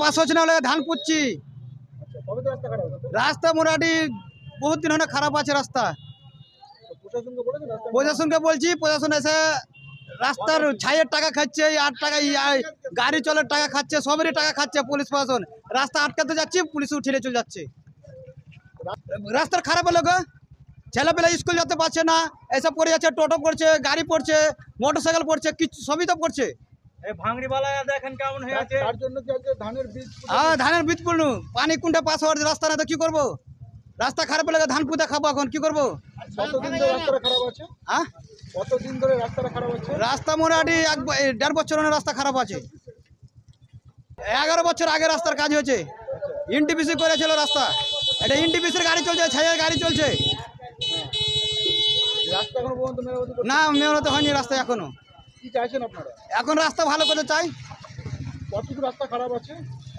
Pass হচ্ছে না বলে ধান পুচ্ছি। আচ্ছা, কবে তো রাস্তা খারাপ হচ্ছে? রাস্তা মোটামুটি বহুত দিন হলে খারাপ আছে রাস্তা। প্রশাসনকে বলেছেন রাস্তা? প্রশাসনকে বলছি, প্রশাসন এসে রাস্তার ছাইয়ের টাকা খাচ্ছে, 8 টাকা গাড়ি চলার টাকা খাচ্ছে, সবেরই টাকা খাচ্ছে পুলিশ প্রশাসন। রাস্তা আটকাতে যাচ্ছি, পুলিশ উঠিয়ে চলে যাচ্ছে। রাস্তার খারাপ হলো গো, ছেলেপেলে স্কুল যেতে পারছে না, এসব পড়ে যাচ্ছে, টোটো পড়ছে, গাড়ি পড়ছে, মোটরসাইকেল পড়ছে, কিছু সবই তো পড়ছে। তার জন্য কি আজকে ধানের বীজ হ্যাঁ, ধানের বীজ পড়লু, পানি কোনটা পাস হওয়ার রাস্তা না, তো কি করবো? রাস্তা খারাপ হলে ধান পুঁতে খাবো, এখন কি করবো? কতদিন ধরে রাস্তাটা খারাপ আছে? হ্যাঁ, কতদিন ধরে রাস্তাটা খারাপ আছে? রাস্তা মোটামুটি 1.5 বছর হলো রাস্তা খারাপ আছে। 11 বছর আগে রাস্তার কাজ হয়েছে, এনটিপিসি করেছিল রাস্তা। এটা এনটিপিসির গাড়ি চলছে, ছাইয়ের গাড়ি চলছে রাস্তা এখনো পর্যন্ত মেরামতি করতে না, মেরামত হয়নি রাস্তা এখনো। কি চাইছেন আপনারা? এখন রাস্তা ভালো করতে চাই। কতটুকু রাস্তা খারাপ আছে?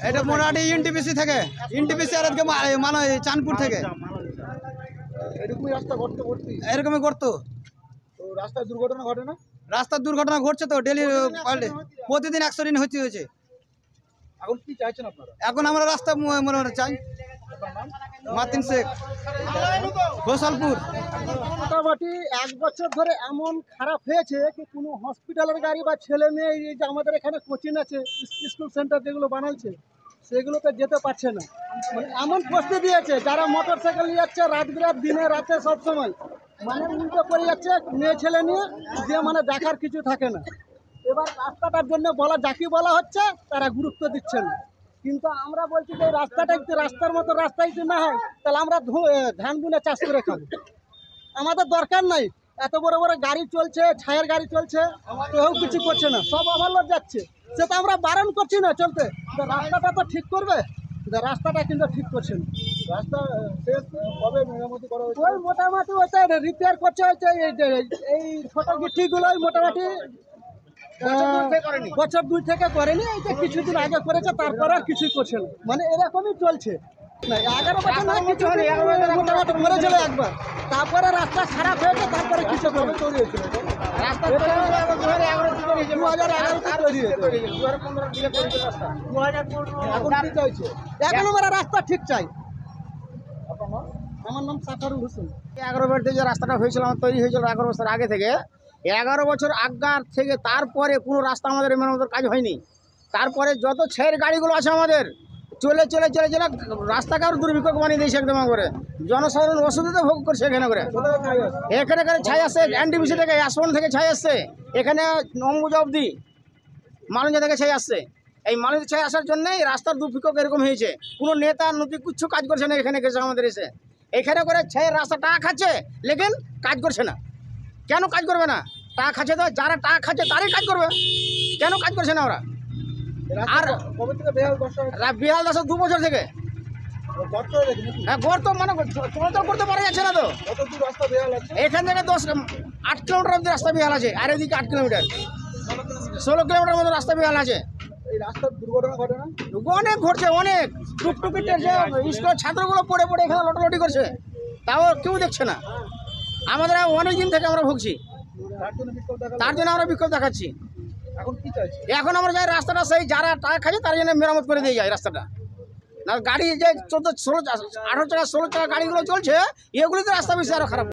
এটা মোটামুটি এনটিপিসি থেকে, এনটিপিসি আর আজকে মানে চাঁদপুর থেকে এরকমই রাস্তা গর্ত ভর্তি, এরকমই করতো। তো রাস্তায় দুর্ঘটনা ঘটে না? রাস্তার দুর্ঘটনা ঘটছে তো ডেলি, প্রতিদিন অ্যাক্সিডেন্ট হচ্ছে। এখন কি চাইছেন আপনারা? এখন আমরা রাস্তা মনে চাই। আপনার নাম? মাতিন শেখ, ঘোষালপুর। মোটামুটি 1 বছর ধরে এমন খারাপ হয়েছে কি কোনো হসপিটালের গাড়ি বা ছেলে মেয়ে এই যে আমাদের এখানে কোচিং আছে, স্কুল সেন্টার যেগুলো বানাইছে সেগুলোতে যেতে পারছে না। মানে এমন পরিস্থিতি দিয়েছে, যারা মোটর সাইকেল নিয়ে যাচ্ছে রাত বিরাত দিনে রাতে সব সময় মানে উল্টো করে যাচ্ছে মেয়ে ছেলে নিয়ে, যে মানে দেখার কিছু থাকে না। এবার রাস্তাটার জন্য যাকে বলা হচ্ছে তারা গুরুত্ব দিচ্ছে না। কিন্তু আমরা বলছি যে রাস্তাটা যদি রাস্তার মতো রাস্তায় যদি না হয় তাহলে আমরা ধান বুনে চাষ করে খাবো। আমাদের দরকার নাই, এত বড় বড় গাড়ি চলছে, ছায়ের গাড়ি চলছে, কেউ কিছু করছে না, সব ওভারলোড যাচ্ছে। সেটা আমরা বারণ করছি না চলতে, রাস্তাটা তো ঠিক করবে, রাস্তাটা কিন্তু ঠিক করছে না। রাস্তা শেষ কবে মেরামতি করা হয়েছে? ওই মোটামুটি ওইটা রিপেয়ার করছে হচ্ছে এই ছোট গিট্টিগুলোই মোটামুটি বছর 2 থেকে করেনি, এইটা কিছুদিন আগে করেছে, তারপরে আর কিছুই করছে না। মানে এরকমই চলছে না, 11 বছর না কিছু মোটামুটি করেছিল একবার, তারপরে রাস্তা খারাপ হয়েছে, তারপরে কিছু করে তৈরি হয়েছিল। রাস্তা 2011 তৈরি হয়েছে। এখন কি চাইছে? এখন আমরা রাস্তা ঠিক চাই। আপনার নাম? আমার নাম সাফারুল হোসেন। 11 বছর যে রাস্তাটা হয়েছিল, আমার তৈরি হয়েছিল 11 বছর আগে থেকে। 11 বছর আগার থেকে তারপরে কোনো রাস্তা আমাদের মেরামতের কাজ হয়নি। তারপরে যত ছাইয়ের গাড়িগুলো আছে আমাদের চলে চলে চলে চলে রাস্তাকে আরও দুর্ভিক্ষ বানিয়ে দিয়েছে একদম করে। জনসাধারণ অসুবিধা ভোগ করছে এখানে করে। এখানে ছাই আসছে এনটিপিসি থেকে, আসন থেকে ছাই আসছে, এখানে অম্বুজা অবধি মালঞ্জা থেকে ছাই আসছে। এই মালঞ্জা ছাই আসার জন্যই রাস্তার দুর্ভিক্ষ এরকম হয়েছে। কোনো নেতা নদী কিচ্ছু কাজ করছে না এখানে এসে আমাদের এসে। এখানে করে ছাইয়ের রাস্তা টাকা খাচ্ছে, লেকিন কাজ করছে না। কেন কাজ করবে না? টাকা খাচ্ছে তো, যারা টাকা খাচ্ছে তারাই কাজ করবে, কেন কাজ করছে না ওরা? আর কবে থেকে বেহাল দশা হচ্ছে? বিহাল দাসের 2 বছর থেকে গর্ত হয়ে গেছে নাকি? হ্যাঁ, গর্ত মানে চলাচল করতে পারা যাচ্ছে না তো। কত দূর রাস্তা বেহাল আছে? এখান থেকে 8 কিলোমিটার অব্দি রাস্তা বিহাল আছে, আর এদিকে 8 কিলোমিটার, 16 কিলোমিটার মতো রাস্তা বিহাল আছে। এই রাস্তার দুর্ঘটনা ঘটে না? অনেক ঘটছে, অনেক টুকটুকি স্কুলের ছাত্রগুলো পড়ে পড়ে এখানে লটালটি করছে, তাও কেউ দেখছে না। আমাদের অনেক দিন থেকে আমরা ভুগছি, তার জন্য বিক্ষোভ দেখা তার জন্য আমরা বিক্ষোভ দেখাচ্ছি। এখন কি চাইছে? এখন আমরা যাই রাস্তাটা সেই যারা টাকা খাচ্ছে তার জন্য মেরামত করে দিয়ে যায় রাস্তাটা। না গাড়ি যে 14, 16, 18 চাকা 16 চাকা গাড়িগুলো চলছে, এগুলিতে রাস্তা বেশি আরও খারাপ।